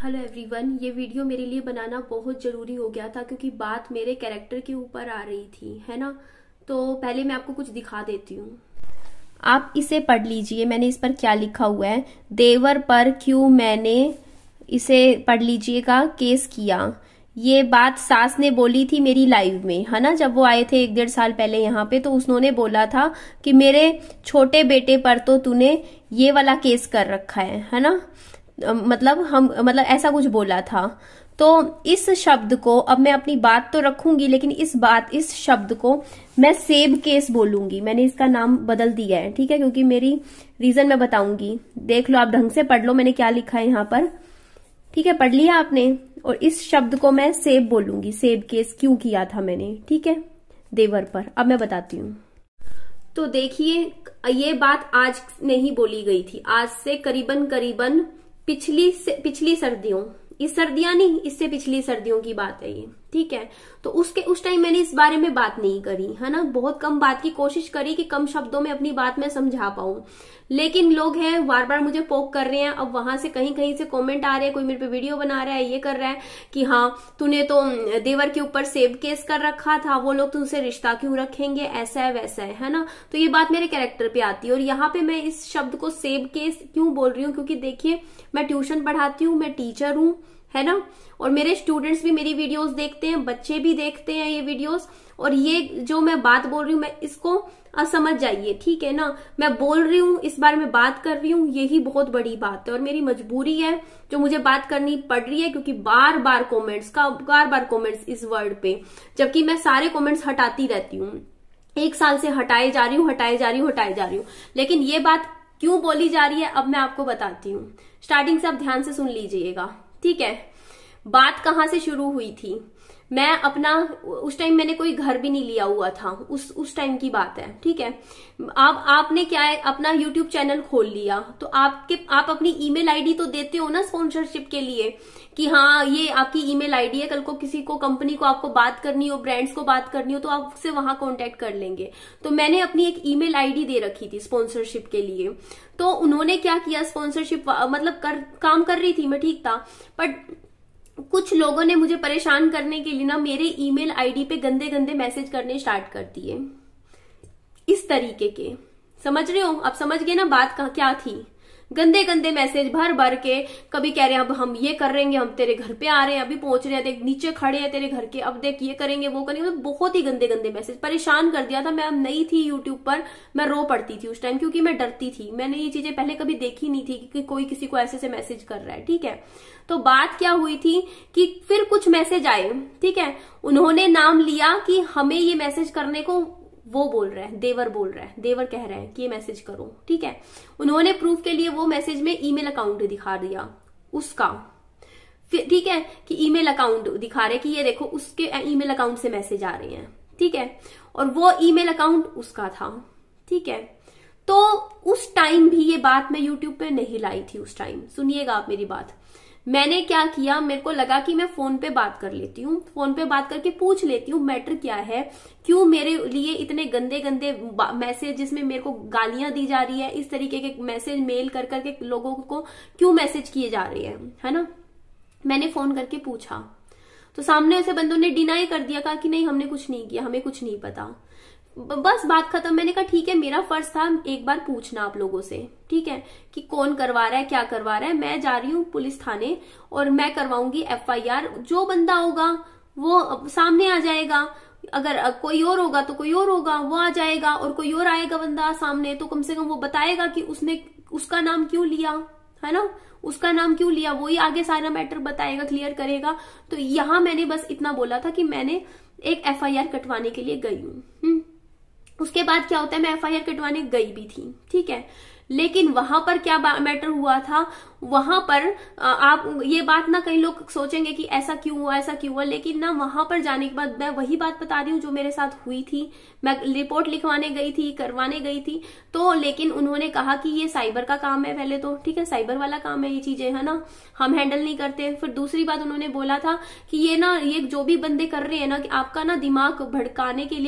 Hello everyone, ये video मेरे लिए बनाना बहुत ज़रूरी हो गया था क्योंकि बात मेरे कैरेक्टर के ऊपर आ रही थी, है ना। तो पहले मैं आपको कुछ दिखा देती हूँ। आप इसे पढ़ लीजिए, मैंने इस पर क्या लिखा हुआ है। देवर पर क्यों मैंने, इसे पढ़ लीजिएगा, केस किया। ये बात सास ने बोली थी मेरी लाइव में, है ना। जब वो आए थे 1-1.5 साल पहले यहाँ पे, तो उन्होंने बोला था कि मेरे छोटे बेटे पर तो तूने ये वाला केस कर रखा है ना। मतलब ऐसा कुछ बोला था। तो इस शब्द को अब मैं अपनी बात तो रखूंगी, लेकिन इस शब्द को मैं सेब केस बोलूंगी। मैंने इसका नाम बदल दिया है, ठीक है, क्योंकि मेरी रीजन मैं बताऊंगी। देख लो, आप ढंग से पढ़ लो मैंने क्या लिखा है यहाँ पर, ठीक है। पढ़ लिया आपने। और इस शब्द को मैं सेब बोलूंगी। सेब केस क्यों किया था मैंने, ठीक है, देवर पर। अब मैं बताती हूँ। तो देखिए, ये बात आज नहीं बोली गई थी, आज से करीबन पिछली सर्दियों, इस सर्दियां नहीं, इससे पिछली सर्दियों की बात है ये, ठीक है। तो उस टाइम मैंने इस बारे में बात नहीं करी, है ना। बहुत कम बात की कोशिश करी कि कम शब्दों में अपनी बात मैं समझा पाऊं। लेकिन लोग हैं बार बार मुझे पोक कर रहे हैं। अब वहां से कहीं से कमेंट आ रहे हैं, कोई मेरे पे वीडियो बना रहा है, ये कर रहा है कि हाँ तूने तो देवर के ऊपर सेब केस कर रखा था, वो लोग तुमसे रिश्ता क्यों रखेंगे, ऐसा है वैसा है ना। तो ये बात मेरे कैरेक्टर पे आती है। और यहाँ पे मैं इस शब्द को सेब केस क्यों बोल रही हूँ, क्योंकि देखिए मैं ट्यूशन पढ़ाती हूँ, मैं टीचर हूँ, है ना। और मेरे स्टूडेंट्स भी मेरी वीडियोस देखते हैं, बच्चे भी देखते हैं ये वीडियोस। और ये जो मैं बात बोल रही हूँ, मैं इसको समझ जाइए, ठीक है ना। मैं बोल रही हूँ, इस बारे में बात कर रही हूँ, यही बहुत बड़ी बात है और मेरी मजबूरी है जो मुझे बात करनी पड़ रही है, क्योंकि बार बार कमेंट्स इस वर्ड पे, जबकि मैं सारे कमेंट्स हटाती रहती हूँ। 1 साल से हटाए जा रही हूँ। लेकिन ये बात क्यों बोली जा रही है, अब मैं आपको बताती हूँ। स्टार्टिंग से आप ध्यान से सुन लीजिएगा, ठीक है। बात कहां से शुरू हुई थी। मैं अपना, उस टाइम मैंने कोई घर भी नहीं लिया हुआ था, उस टाइम की बात है, ठीक है। आपने क्या है, अपना YouTube चैनल खोल लिया, तो आप अपनी ईमेल आईडी तो देते हो ना स्पॉन्सरशिप के लिए, कि हाँ ये आपकी ईमेल आईडी है, कल को किसी को, कंपनी को आपको बात करनी हो, ब्रांड्स को बात करनी हो, तो आपसे वहां कांटेक्ट कर लेंगे। तो मैंने अपनी एक ईमेल आईडी दे रखी थी स्पॉन्सरशिप के लिए। तो उन्होंने क्या किया, स्पॉन्सरशिप मतलब काम कर रही थी मैं, ठीक था, बट कुछ लोगों ने मुझे परेशान करने के लिए ना मेरे ईमेल आईडी पे गंदे गंदे मैसेज करने स्टार्ट कर दिए, इस तरीके के। समझ रहे हो, आप समझ गए ना बात क्या थी। गंदे गंदे मैसेज भर के, कभी कह रहे हैं अब हम ये कर रहेंगे, हम तेरे घर पे आ रहे हैं, अभी पहुंच रहे हैं, देख नीचे खड़े हैं तेरे घर के, अब देख ये करेंगे वो करेंगे। मतलब बहुत ही गंदे गंदे मैसेज, परेशान कर दिया था। मैं अब नई थी यूट्यूब पर, मैं रो पड़ती थी उस टाइम, क्योंकि मैं डरती थी। मैंने ये चीजें पहले कभी देखी नहीं थी कि कोई किसी को ऐसे से मैसेज कर रहा है, ठीक है। तो बात क्या हुई थी कि फिर कुछ मैसेज आए, ठीक है। उन्होंने नाम लिया कि हमें ये मैसेज करने को वो बोल रहा है, देवर बोल रहा है, देवर कह रहा है कि ये मैसेज करो, ठीक है। उन्होंने प्रूफ के लिए वो मैसेज में ईमेल अकाउंट दिखा दिया उसका, फिर ठीक है, कि ईमेल अकाउंट दिखा रहे कि ये देखो उसके ईमेल अकाउंट से मैसेज आ रहे हैं, ठीक है। और वो ईमेल अकाउंट उसका था, ठीक है। तो उस टाइम भी ये बात मैं यूट्यूब पे नहीं लाई थी। उस टाइम सुनिएगा आप मेरी बात। मैंने क्या किया, मेरे को लगा कि मैं फोन पे बात कर लेती हूँ, फोन पे बात करके पूछ लेती हूँ मैटर क्या है, क्यों मेरे लिए इतने गंदे गंदे मैसेज, जिसमें मेरे को गालियां दी जा रही है, इस तरीके के मैसेज मेल कर करके लोगों को क्यों मैसेज किए जा रहे हैं, है ना। मैंने फोन करके पूछा, तो सामने ऐसे बंदों ने डिनाई कर दिया, कहा कि नहीं हमने कुछ नहीं किया, हमें कुछ नहीं पता। बस बात खत्म। मैंने कहा ठीक है, मेरा फर्ज था एक बार पूछना आप लोगों से, ठीक है, कि कौन करवा रहा है, क्या करवा रहा है। मैं जा रही हूँ पुलिस थाने और मैं करवाऊंगी FIR। जो बंदा होगा वो सामने आ जाएगा, अगर कोई और होगा तो कोई और होगा, वो आ जाएगा, और कोई और आएगा बंदा सामने, तो कम से कम वो बताएगा कि उसका नाम क्यों लिया, है ना, उसका नाम क्यों लिया, वो ही आगे सारा मैटर बताएगा, क्लियर करेगा। तो यहां मैंने बस इतना बोला था कि मैंने एक FIR कटवाने के लिए गई हूं। उसके बाद क्या होता है, मैं FIR कटवाने गई भी थी, ठीक है। लेकिन वहां पर क्या मैटर हुआ था, वहां पर आप ये बात ना, कई लोग सोचेंगे कि ऐसा क्यों हुआ, लेकिन ना वहां पर जाने के बाद मैं वही बात बता रही हूँ जो मेरे साथ हुई थी। मैं रिपोर्ट लिखवाने गई थी, करवाने गई थी, तो लेकिन उन्होंने कहा कि ये साइबर का काम है पहले तो, ठीक है, साइबर वाला काम है ये चीजें, है ना, हम हैंडल नहीं करते। फिर दूसरी बात उन्होंने बोला था कि ये जो भी बंदे कर रहे हैं ना, कि आपका ना दिमाग भटकाने के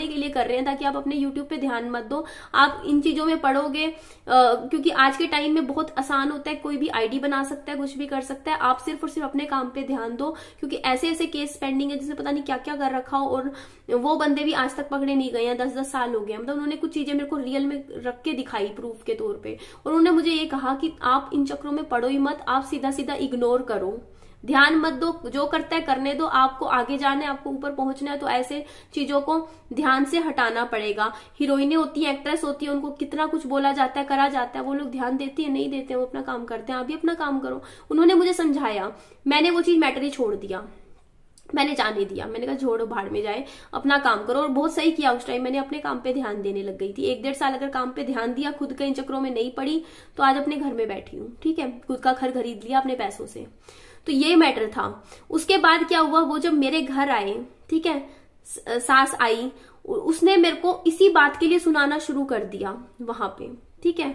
लिए कर रहे हैं, ताकि आप अपने यूट्यूब पे ध्यान मत दो। आप इन चीजों में पढ़ोगे, क्योंकि आज के टाइम में बहुत आसान होता है, कोई भी आईडी बना सकता है, कुछ भी कर सकता है। आप सिर्फ और सिर्फ अपने काम पे ध्यान दो, क्योंकि ऐसे ऐसे केस पेंडिंग है जिसे पता नहीं क्या क्या कर रखा हो, और वो बंदे भी आज तक पकड़े नहीं गए हैं। 10-10 साल हो गए। मतलब उन्होंने कुछ चीजें मेरे को रियल में रख के दिखाई प्रूफ के तौर पे, और उन्होंने मुझे ये कहा कि आप इन चक्रों में पड़ो ही मत, आप सीधा सीधा इग्नोर करो, ध्यान मत दो, जो करता है करने दो, आपको आगे जाना है, आपको ऊपर पहुंचना है, तो ऐसे चीजों को ध्यान से हटाना पड़ेगा। हीरोइनें होती हैं, एक्ट्रेस होती है, उनको कितना कुछ बोला जाता है, करा जाता है, वो लोग ध्यान देती है नहीं देते हैं, वो अपना काम करते हैं। आप भी अपना काम करो। उन्होंने मुझे समझाया, मैंने वो चीज मैटर ही छोड़ दिया, मैंने जाने दिया। मैंने कहा छोड़ो, भाड़ में जाए, अपना काम करो। और बहुत सही किया उस टाइम, मैंने अपने काम पे ध्यान देने लग गई थी। 1-1.5 साल अगर काम पे ध्यान दिया, खुद के इन चक्रों में नहीं पड़ी, तो आज अपने घर में बैठी हूँ। ठीक है, खुद का घर खरीद लिया अपने पैसों से। तो ये मैटर था। उसके बाद क्या हुआ, वो जब मेरे घर आए, ठीक है, सास आई, उसने मेरे को इसी बात के लिए सुनाना शुरू कर दिया वहां पे। ठीक है,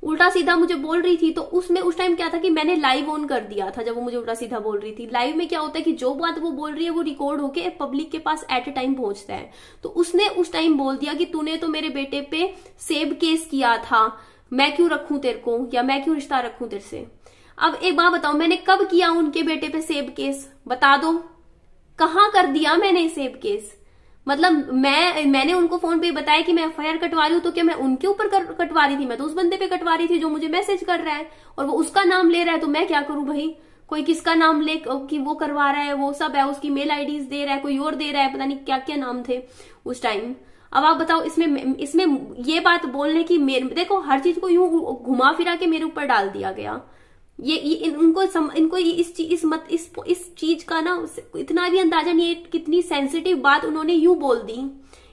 उल्टा सीधा मुझे बोल रही थी। तो उसमें उस टाइम क्या था कि मैंने लाइव ऑन कर दिया था जब वो मुझे उल्टा सीधा बोल रही थी। लाइव में क्या होता है कि जो बात वो बोल रही है वो रिकॉर्ड होके पब्लिक के पास एट ए टाइम पहुंचता है। तो उसने उस टाइम बोल दिया कि तूने तो मेरे बेटे पे सेब केस किया था, मैं क्यों रखूं तेरे को, या मैं क्यों रिश्ता रखूं तेरे से। अब एक बात बताओ, मैंने कब किया उनके बेटे पे सेब केस, बता दो, कहां कर दिया मैंने सेब केस। मतलब मैंने उनको फोन पे बताया कि मैं एफआईआर कटवा रही हूँ, तो क्या मैं उनके ऊपर कटवा रही थी? मैं तो उस बंदे पे कटवा रही थी जो मुझे मैसेज कर रहा है, और वो उसका नाम ले रहा है, तो मैं क्या करूं भाई। कोई किसका नाम ले कि वो करवा रहा है, वो सब है, उसकी मेल आईडीज दे रहा है, कोई और दे रहा है, पता नहीं क्या क्या नाम थे उस टाइम। अब आप बताओ, इसमें ये बात बोलने की, देखो हर चीज को यूं घुमा फिरा के मेरे ऊपर डाल दिया गया। इनको इस चीज का ना इतना भी अंदाजा नहीं है, कितनी सेंसिटिव बात उन्होंने यूं बोल दी।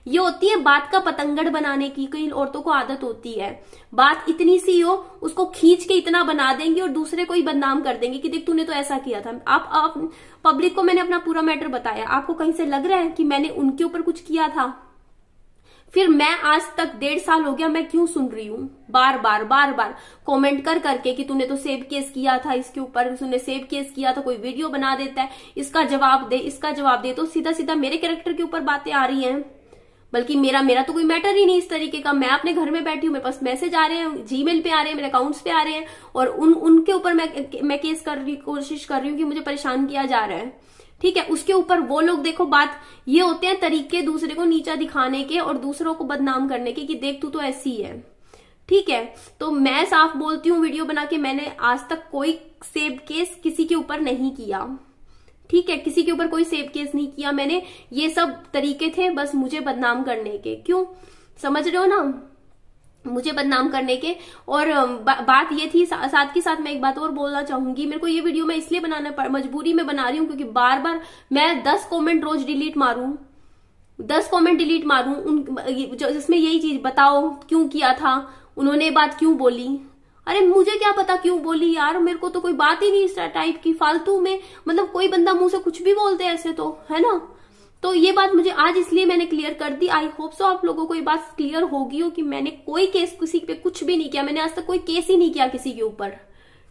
ये होती है बात का पतंगड़ बनाने की, कई औरतों को आदत होती है। बात इतनी सी हो, उसको खींच के इतना बना देंगे और दूसरे को ही बदनाम कर देंगे कि देख तूने तो ऐसा किया था। आप पब्लिक को मैंने अपना पूरा मैटर बताया, आपको कहीं से लग रहा है कि मैंने उनके ऊपर कुछ किया था? फिर मैं आज तक 1.5 साल हो गया, मैं क्यों सुन रही हूँ बार बार कमेंट कर करके कि तूने तो सेब केस किया था इसके ऊपर, तूने सेब केस किया था, कोई वीडियो बना देता है, इसका जवाब दे, इसका जवाब दे। तो सीधा सीधा मेरे कैरेक्टर के ऊपर बातें आ रही हैं, बल्कि मेरा तो कोई मैटर ही नहीं इस तरीके का। मैं अपने घर में बैठी हूँ, मेरे पास मैसेज आ रहे हैं, जीमेल पे आ रहे हैं, मेरे अकाउंट्स पे आ रहे हैं, और उनके ऊपर मैं केस कोशिश कर रही हूँ कि मुझे परेशान किया जा रहा है। ठीक है, उसके ऊपर वो लोग, देखो बात ये होते हैं तरीके दूसरे को नीचा दिखाने के और दूसरों को बदनाम करने के कि देख तू तो ऐसी है। ठीक है, तो मैं साफ बोलती हूँ वीडियो बना के, मैंने आज तक कोई सेब केस किसी के ऊपर नहीं किया। ठीक है, किसी के ऊपर कोई सेब केस नहीं किया मैंने। ये सब तरीके थे बस मुझे बदनाम करने के। क्यों, समझ रहे हो ना, मुझे बदनाम करने के। और बात ये थी, साथ के साथ मैं एक बात और बोलना चाहूंगी। मेरे को ये वीडियो मैं इसलिए बनाना मजबूरी में बना रही हूँ क्योंकि बार बार मैं 10 कमेंट रोज डिलीट मारूं, 10 कमेंट डिलीट मारूं जिसमें यही चीज, बताओ क्यों किया था, उन्होंने बात क्यों बोली। अरे मुझे क्या पता क्यों बोली यार, मेरे को तो कोई बात ही नहीं इस टाइप की फालतू में। मतलब कोई बंदा मुंह से कुछ भी बोलते हैं ऐसे, तो है ना। तो ये बात मुझे आज इसलिए मैंने क्लियर कर दी। आई होप सो आप लोगों को ये बात क्लियर होगी हो कि मैंने कोई केस किसी पे कुछ भी नहीं किया। मैंने आज तक कोई केस ही नहीं किया किसी के ऊपर।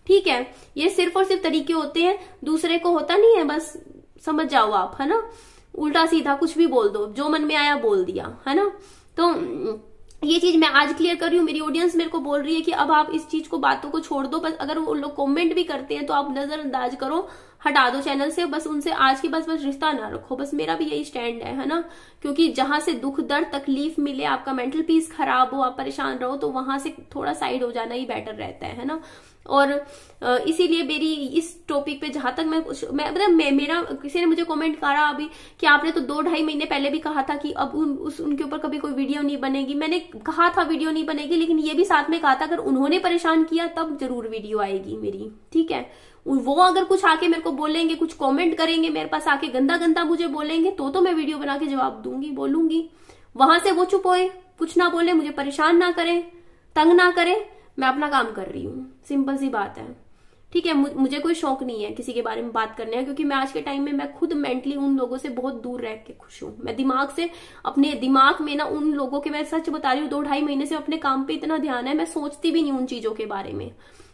ठीक है, ये सिर्फ और सिर्फ तरीके होते हैं, दूसरे को होता नहीं है, बस समझ जाओ आप, है ना। उल्टा सीधा कुछ भी बोल दो, जो मन में आया बोल दिया, है ना। तो ये चीज मैं आज क्लियर कर रही हूँ। मेरी ऑडियंस मेरे को बोल रही है कि अब आप इस चीज को, बातों को छोड़ दो। बस अगर वो लोग कमेंट भी करते हैं तो आप नजरअंदाज करो, हटा दो चैनल से। बस उनसे आज के बस रिश्ता ना रखो। बस मेरा भी यही स्टैंड है ना। क्योंकि जहां से दुख दर्द तकलीफ मिले, आपका मेंटल पीस खराब हो, आप परेशान रहो, तो वहां से थोड़ा साइड हो जाना ही बेटर रहता है ना। और इसीलिए मेरी इस टॉपिक पे जहां तक मेरा किसी ने मुझे कमेंट करा अभी कि आपने तो 2-2.5 महीने पहले भी कहा था कि अब उनके ऊपर कभी कोई वीडियो नहीं बनेगी। मैंने कहा था वीडियो नहीं बनेगी, लेकिन ये भी साथ में कहा था अगर उन्होंने परेशान किया तब जरूर वीडियो आएगी मेरी। ठीक है, वो अगर कुछ आके मेरे को बोलेंगे, कुछ कमेंट करेंगे, मेरे पास आके गंदा गंदा मुझे बोलेंगे, तो मैं वीडियो बना के जवाब दूंगी, बोलूंगी। वहां से वो चुप होए, कुछ ना बोले, मुझे परेशान ना करें, तंग ना करें, मैं अपना काम कर रही हूँ। सिंपल सी बात है। ठीक है, मुझे कोई शौक नहीं है किसी के बारे में बात करने का, क्योंकि मैं आज के टाइम में मैं खुद मेंटली उन लोगों से बहुत दूर रह के खुश हूँ। मैं दिमाग से, अपने दिमाग में ना उन लोगों के, मैं सच बता रही हूँ, 2-2.5 महीने से अपने काम पे इतना ध्यान है, मैं सोचती भी नहीं उन चीजों के बारे में।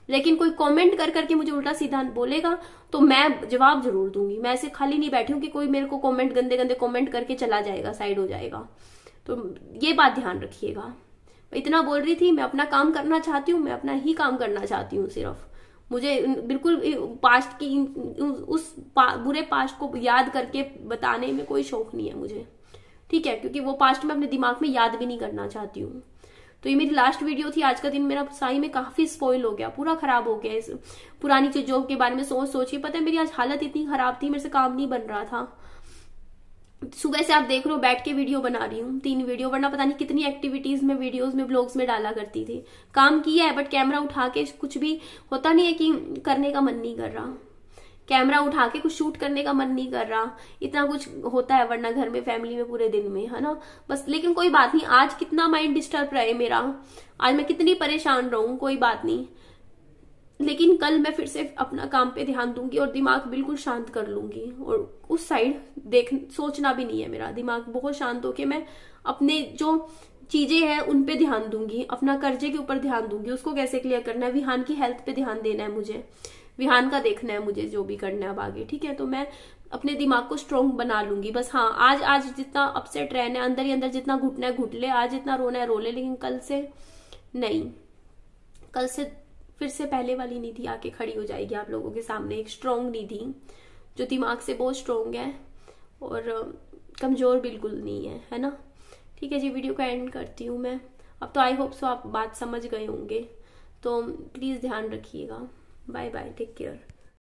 लेकिन कोई कमेंट कर करके मुझे उल्टा सीधा बोलेगा तो मैं जवाब जरूर दूंगी। मैं ऐसे खाली नहीं बैठी हूँ कि कोई मेरे को कमेंट, गंदे गंदे कमेंट करके चला जाएगा, साइड हो जाएगा। तो ये बात ध्यान रखिएगा। इतना बोल रही थी, मैं अपना काम करना चाहती हूँ, मैं अपना ही काम करना चाहती हूँ सिर्फ। मुझे बिल्कुल पास्ट की उस बुरे पास्ट को याद करके बताने में कोई शौक नहीं है मुझे, ठीक है, क्योंकि वो पास्ट में अपने दिमाग में याद भी नहीं करना चाहती हूँ। तो ये मेरी लास्ट वीडियो थी। आज का दिन मेरा सही में काफी स्पॉइल हो गया, पूरा खराब हो गया इस पुरानी चीजों के बारे में सोच के। पता है मेरी आज हालत इतनी खराब थी, मेरे से काम नहीं बन रहा था। सुबह से आप देख रहे हो बैठ के वीडियो बना रही हूँ, 3 वीडियो, वरना पता नहीं कितनी एक्टिविटीज में वीडियोस में ब्लॉग्स में डाला करती थी। काम किया है बट कैमरा उठा के कुछ भी होता नहीं है कि करने का मन नहीं कर रहा, कैमरा उठा के कुछ शूट करने का मन नहीं कर रहा, इतना कुछ होता है वरना घर में फैमिली में पूरे दिन में, है ना। बस लेकिन कोई बात नहीं, आज कितना माइंड डिस्टर्ब रहे मेरा, आज मैं कितनी परेशान रहूं, कोई बात नहीं, लेकिन कल मैं फिर से अपना काम पे ध्यान दूंगी और दिमाग बिल्कुल शांत कर लूंगी। और उस साइड सोचना भी नहीं है, मेरा दिमाग बहुत शांत होके मैं अपने जो चीजें हैं उन पे ध्यान दूंगी, अपना कर्जे के ऊपर ध्यान दूंगी, उसको कैसे क्लियर करना है, विहान की हेल्थ पे ध्यान देना है मुझे, विहान का देखना है मुझे, जो भी करना है अब आगे, ठीक है। तो मैं अपने दिमाग को स्ट्रोंग बना लूंगी। बस हाँ, आज जितना अपसेट रहना है, अंदर ही अंदर जितना घुटना है घुट ले, आज जितना रोना है रो ले, लेकिन कल से नहीं, कल से फिर से पहले वाली निधि आके खड़ी हो जाएगी आप लोगों के सामने, एक स्ट्रोंग निधि जो दिमाग से बहुत स्ट्रोंग है और कमजोर बिल्कुल नहीं है ना। ठीक है जी, वीडियो का एंड करती हूँ मैं। अब तो आई होप सो आप बात समझ गए होंगे, तो प्लीज ध्यान रखिएगा। Bye bye, take care.